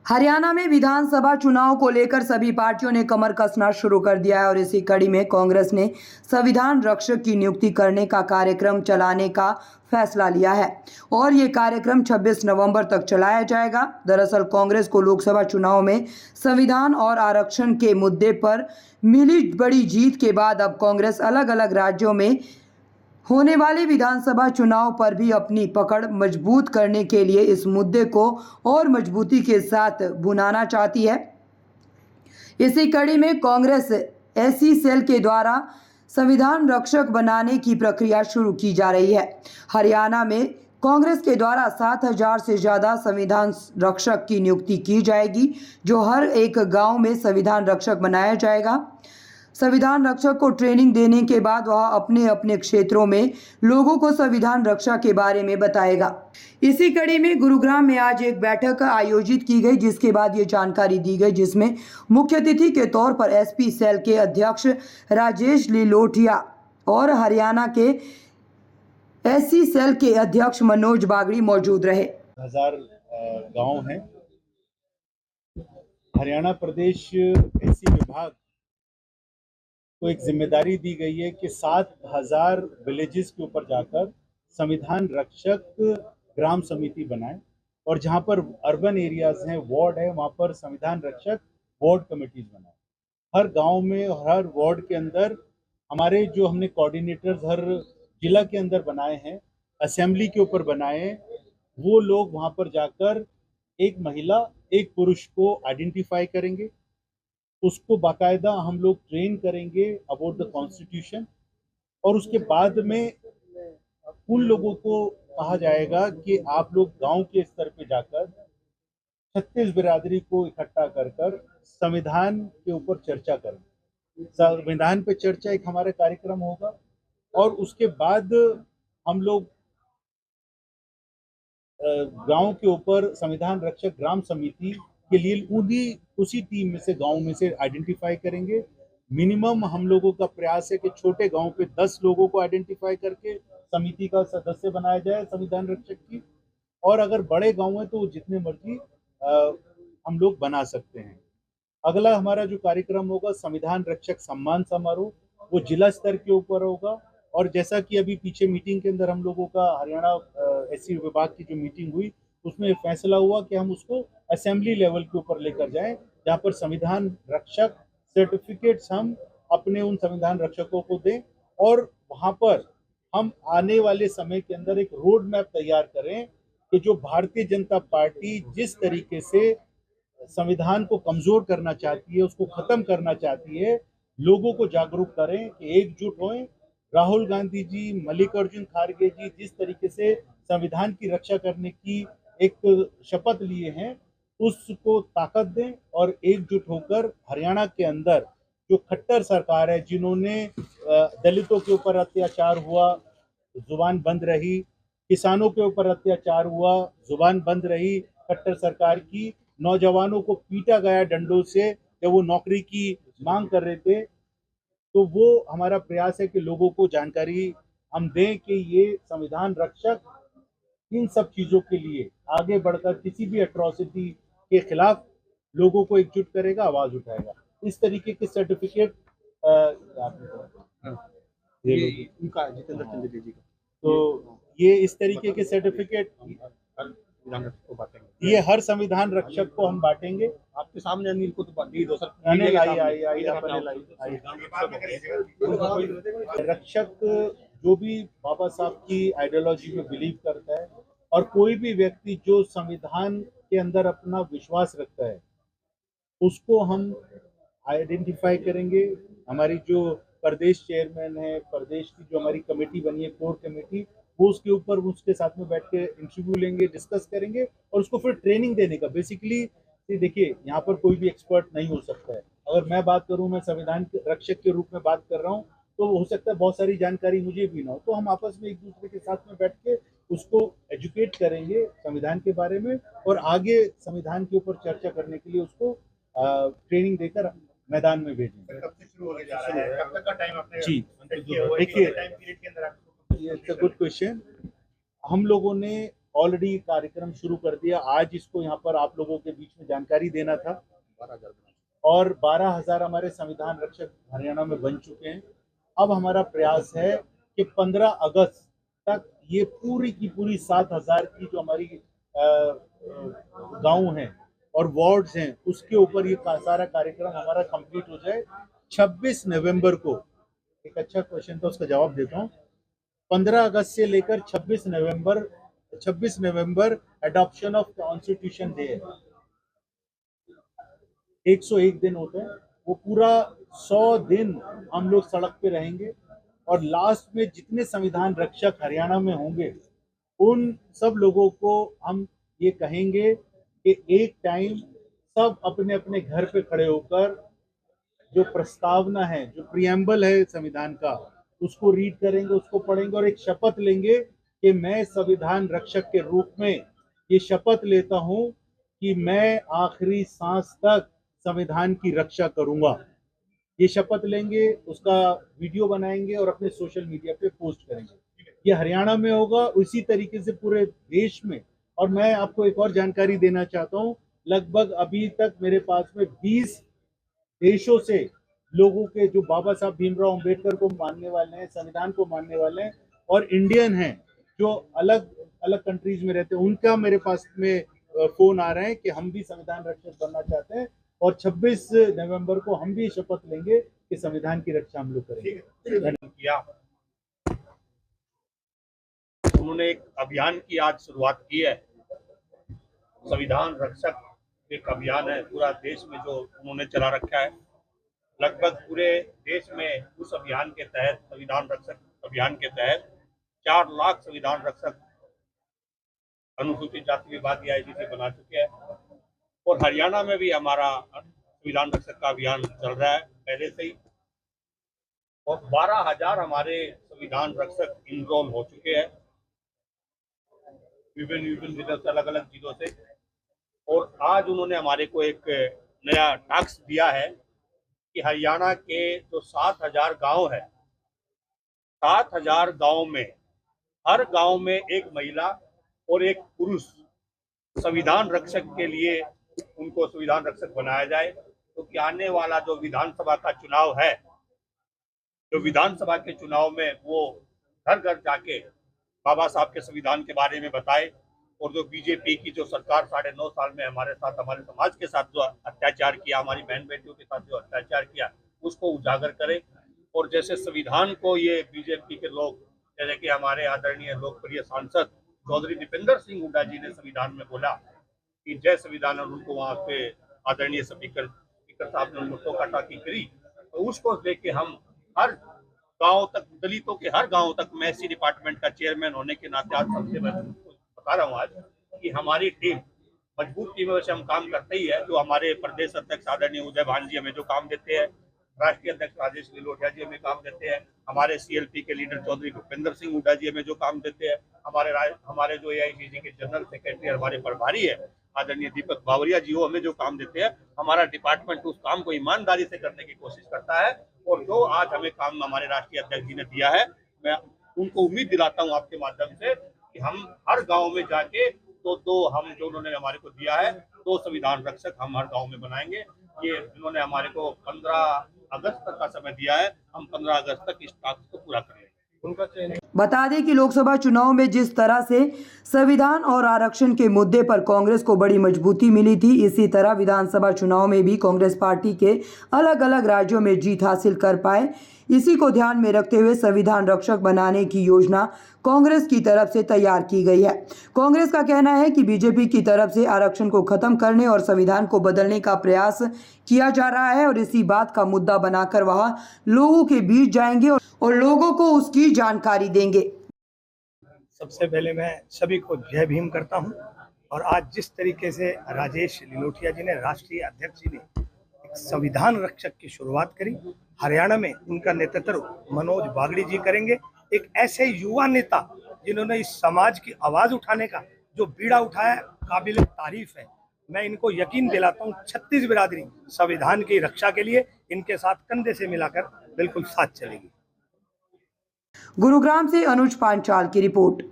हरियाणा में विधानसभा चुनाव को लेकर सभी पार्टियों ने कमर कसना शुरू कर दिया है और इसी कड़ी में कांग्रेस ने संविधान रक्षक की नियुक्ति करने का कार्यक्रम चलाने का फैसला लिया है और ये कार्यक्रम 26 नवंबर तक चलाया जाएगा। दरअसल कांग्रेस को लोकसभा चुनाव में संविधान और आरक्षण के मुद्दे पर मिली बड़ी जीत के बाद अब कांग्रेस अलग अलग राज्यों में होने वाले विधानसभा चुनाव पर भी अपनी पकड़ मजबूत करने के लिए इस मुद्दे को और मजबूती के साथ भुनाना चाहती है। इसी कड़ी में कांग्रेस एससी सेल के द्वारा संविधान रक्षक बनाने की प्रक्रिया शुरू की जा रही है। हरियाणा में कांग्रेस के द्वारा 7,000 से ज़्यादा संविधान रक्षक की नियुक्ति की जाएगी, जो हर एक गांव में संविधान रक्षक बनाया जाएगा। संविधान रक्षक को ट्रेनिंग देने के बाद वह अपने अपने क्षेत्रों में लोगों को संविधान रक्षा के बारे में बताएगा। इसी कड़ी में गुरुग्राम में आज एक बैठक आयोजित की गई, जिसके बाद ये जानकारी दी गई, जिसमें मुख्य अतिथि के तौर पर एसपी सेल के अध्यक्ष राजेश लिलोटिया और हरियाणा के एससी सेल के अध्यक्ष मनोज बागड़ी मौजूद रहे। 1000 गांव हैं। हरियाणा प्रदेश एससी विभाग को एक जिम्मेदारी दी गई है कि 7,000 विलेजेस के ऊपर जाकर संविधान रक्षक ग्राम समिति बनाए और जहां पर अर्बन एरियाज हैं, वार्ड है, वहां पर संविधान रक्षक वार्ड कमेटीज बनाए। हर गांव में और हर वार्ड के अंदर हमारे जो हमने कोऑर्डिनेटर्स हर जिला के अंदर बनाए हैं, असेंबली के ऊपर बनाए हैं, वो लोग वहां पर जाकर एक महिला एक पुरुष को आइडेंटिफाई करेंगे, उसको बाकायदा हम लोग ट्रेन करेंगे अबाउट द कॉन्स्टिट्यूशन और उसके बाद में उन लोगों को कहा जाएगा कि आप लोग गांव के स्तर पे जाकर 36 बिरादरी को इकट्ठा कर संविधान के ऊपर चर्चा करें। संविधान पे चर्चा एक हमारा कार्यक्रम होगा और उसके बाद हम लोग गांव के ऊपर संविधान रक्षक ग्राम समिति के लिए उसी टीम में से गांव में से आइडेंटिफाई करेंगे। मिनिमम हम लोगों का प्रयास है कि छोटे गांव पे 10 लोगों को आइडेंटिफाई करके समिति का सदस्य बनाया जाए संविधान रक्षक की, और अगर बड़े गांव हैं तो जितने मर्जी हम लोग बना सकते हैं। अगला हमारा जो कार्यक्रम होगा संविधान रक्षक सम्मान समारोह, वो जिला स्तर के ऊपर होगा और जैसा कि अभी पीछे मीटिंग के अंदर हम लोगों का हरियाणा एससी विभाग की जो मीटिंग हुई उसमें फैसला हुआ कि हम उसको असेंबली लेवल के ऊपर लेकर जाएं, जहां पर संविधान रक्षक सर्टिफिकेट्स हम अपने उन संविधान रक्षकों को दें और वहां पर हम आने वाले समय के अंदर एक रोड मैप तैयार करें कि जो भारतीय जनता पार्टी जिस तरीके से संविधान को कमजोर करना चाहती है, उसको खत्म करना चाहती है, लोगों को जागरूक करें कि एकजुट हों। राहुल गांधी जी, मल्लिकार्जुन खड़गे जी जिस तरीके से संविधान की रक्षा करने की एक शपथ लिए हैं, उसको ताकत दें और एकजुट होकर हरियाणा के अंदर जो खट्टर सरकार है, जिन्होंने दलितों के ऊपर अत्याचार हुआ, जुबान बंद रही, किसानों के ऊपर अत्याचार हुआ, जुबान बंद रही खट्टर सरकार की, नौजवानों को पीटा गया डंडों से जब वो नौकरी की मांग कर रहे थे, तो वो हमारा प्रयास है कि लोगों को जानकारी हम दें कि ये संविधान रक्षक इन सब चीजों के लिए आगे बढ़कर किसी भी अट्रॉसिटी के खिलाफ लोगों को एकजुट करेगा, आवाज उठाएगा। इस तरीके के सर्टिफिकेट उनका जितेंद्र चंद्र जी का, तो ये इस तरीके के सर्टिफिकेट ये हर संविधान रक्षक को हम बांटेंगे। आपके सामने अनिल को तो दी दो सर, रक्षक जो भी बाबा साहब की आइडियोलॉजी में बिलीव करता है और कोई भी व्यक्ति जो संविधान के अंदर अपना विश्वास रखता है, उसको हम आइडेंटिफाई करेंगे। हमारी जो प्रदेश चेयरमैन है, प्रदेश की जो हमारी कमेटी बनी है, कोर कमेटी, वो उसके ऊपर उसके साथ में बैठ के इंटरव्यू लेंगे, डिस्कस करेंगे और उसको फिर ट्रेनिंग देने का। बेसिकली देखिए, यहाँ पर कोई भी एक्सपर्ट नहीं हो सकता है। अगर मैं बात करूँ, मैं संविधान रक्षक के रूप में बात कर रहा हूँ, तो हो सकता है बहुत सारी जानकारी मुझे भी ना हो, तो हम आपस में एक दूसरे के साथ में बैठ के उसको एजुकेट करेंगे संविधान के बारे में और आगे संविधान के ऊपर चर्चा करने के लिए उसको ट्रेनिंग देकर मैदान में भेजेंगे। कब से शुरू होने जा रहा है? कब तक का टाइम आपने? जी देखिए, इट्स अ गुड क्वेश्चन। हम लोगों ने ऑलरेडी कार्यक्रम शुरू कर दिया। आज इसको यहाँ पर आप लोगों के बीच में जानकारी देना था। 12,000 और 12,000 हमारे संविधान रक्षक हरियाणा में बन चुके हैं। अब हमारा प्रयास है कि 15 अगस्त तक ये पूरी की पूरी 7,000 की जो हमारी गांव हैं और वार्ड्स हैं उसके ऊपर ये सारा कार्यक्रम हमारा कंप्लीट हो जाए। 26 नवंबर को, एक अच्छा क्वेश्चन था उसका जवाब देता हूँ, 15 अगस्त से लेकर 26 नवंबर एडॉप्शन ऑफ कॉन्स्टिट्यूशन डे है। 101 दिन होते हैं, वो पूरा 100 दिन हम लोग सड़क पे रहेंगे और लास्ट में जितने संविधान रक्षक हरियाणा में होंगे उन सब लोगों को हम ये कहेंगे कि एक टाइम सब अपने अपने घर पे खड़े होकर जो प्रस्तावना है, जो प्रियम्बल है संविधान का, उसको रीड करेंगे, उसको पढ़ेंगे और एक शपथ लेंगे कि मैं संविधान रक्षक के रूप में ये शपथ लेता हूं कि मैं आखिरी सांस तक संविधान की रक्षा करूंगा। ये शपथ लेंगे, उसका वीडियो बनाएंगे और अपने सोशल मीडिया पे पोस्ट करेंगे। ये हरियाणा में होगा, उसी तरीके से पूरे देश में। और मैं आपको एक और जानकारी देना चाहता हूँ, लगभग अभी तक मेरे पास में 20 देशों से लोगों के जो बाबा साहब भीमराव अंबेडकर को मानने वाले हैं, संविधान को मानने वाले हैं और इंडियन हैं जो अलग अलग कंट्रीज में रहते हैं, उनका मेरे पास में फोन आ रहे हैं कि हम भी संविधान रक्षक बनना चाहते हैं और 26 नवंबर को हम भी शपथ लेंगे कि संविधान की रक्षा हम लोग करेंगे। किया उन्होंने एक अभियान की आज शुरुआत की है, संविधान रक्षक एक अभियान है पूरा देश में जो उन्होंने चला रखा है। लगभग पूरे देश में उस अभियान के तहत, संविधान रक्षक अभियान के तहत 4 लाख संविधान रक्षक अनुसूचित जाति विभाग ICC बना चुके हैं और हरियाणा में भी हमारा संविधान रक्षक का अभियान चल रहा है पहले से ही और 12,000 हमारे संविधान रक्षक इनरोल हो चुके हैं विभिन्न जिलों से, अलग अलग जिलों से। और आज उन्होंने हमारे को एक नया टास्क दिया है कि हरियाणा के जो 7,000 गांव है, 7,000 गांव में हर गांव में एक महिला और एक पुरुष संविधान रक्षक के लिए उनको संविधान रक्षक बनाया जाए। तो कि आने वाला जो विधानसभा का चुनाव है, जो विधानसभा के चुनाव में वो घर घर जाके बाबा साहब के संविधान के बारे में बताए और जो बीजेपी की जो सरकार 9.5 साल में हमारे साथ, हमारे समाज के साथ जो अत्याचार किया, हमारी बहन बेटियों के साथ जो अत्याचार किया, उसको उजागर करे। और जैसे संविधान को ये बीजेपी के लोग, जैसे कि हमारे आदरणीय लोकप्रिय सांसद चौधरी दीपेंद्र सिंह हुड्डा जी ने संविधान में बोला कि जय संविधान, और उनको वहाँ पे आदरणीय स्पीकर साहब ने उनको टोका टाकी करी, तो उसको लेके हम हर गांव तक, दलितों के हर गांव तक, मैं इसी डिपार्टमेंट का चेयरमैन होने के नाते आज सबसे बता रहा हूँ आज कि हमारी टीम मजबूत टीम से हम काम करते ही है। जो हमारे प्रदेश अध्यक्ष आदरणीय उदय भान जी हमें जो काम देते हैं, राष्ट्रीय अध्यक्ष राजेश लिलोटिया जी हमें काम देते हैं, हमारे CLP के लीडर चौधरी भूपेंद्र सिंह हुड्डा जी हमें जो काम देते हैं, हमारे जो AICC के जनरल सेक्रेटरी हमारे प्रभारी है आदरणीय दीपक बावरिया जी, वो हमें जो काम देते हैं, हमारा डिपार्टमेंट उस काम को ईमानदारी से करने की कोशिश करता है। और जो आज हमें काम हमारे राष्ट्रीय अध्यक्ष जी ने दिया है, मैं उनको उम्मीद दिलाता हूँ आपके माध्यम से कि हम हर गांव में जाके दो हम जो उन्होंने हमारे को दिया है 2 संविधान रक्षक हम हर गांव में बनाएंगे। ये उन्होंने हमारे को 15 अगस्त तक का समय दिया है, हम 15 अगस्त तक इस टास्क को पूरा करेंगे। उनका चयन बता दें कि लोकसभा चुनाव में जिस तरह से संविधान और आरक्षण के मुद्दे पर कांग्रेस को बड़ी मजबूती मिली थी, इसी तरह विधानसभा चुनाव में भी कांग्रेस पार्टी के अलग अलग राज्यों में जीत हासिल कर पाए। इसी को ध्यान में रखते हुए संविधान रक्षक बनाने की योजना कांग्रेस की तरफ से तैयार की गई है। कांग्रेस का कहना है कि बीजेपी की तरफ से आरक्षण को खत्म करने और संविधान को बदलने का प्रयास किया जा रहा है और इसी बात का मुद्दा बनाकर वह लोगों के बीच जाएंगे और लोगों को उसकी जानकारी देंगे। सबसे पहले मैं सभी को जय भीम करता हूं। और आज जिस तरीके से राजेश लिलोटिया जी ने, राष्ट्रीय अध्यक्ष जी ने, एक संविधान रक्षक की शुरुआत करी, हरियाणा में उनका नेतृत्व मनोज बागड़ी जी करेंगे। एक ऐसे युवा नेता जिन्होंने इस समाज की आवाज उठाने का जो बीड़ा उठाया, काबिल तारीफ है। मैं इनको यकीन दिलाता हूँ 36 बिरादरी संविधान की रक्षा के लिए इनके साथ कंधे से मिलाकर बिल्कुल साथ चलेगी। गुरुग्राम से अनुज पांचाल की रिपोर्ट।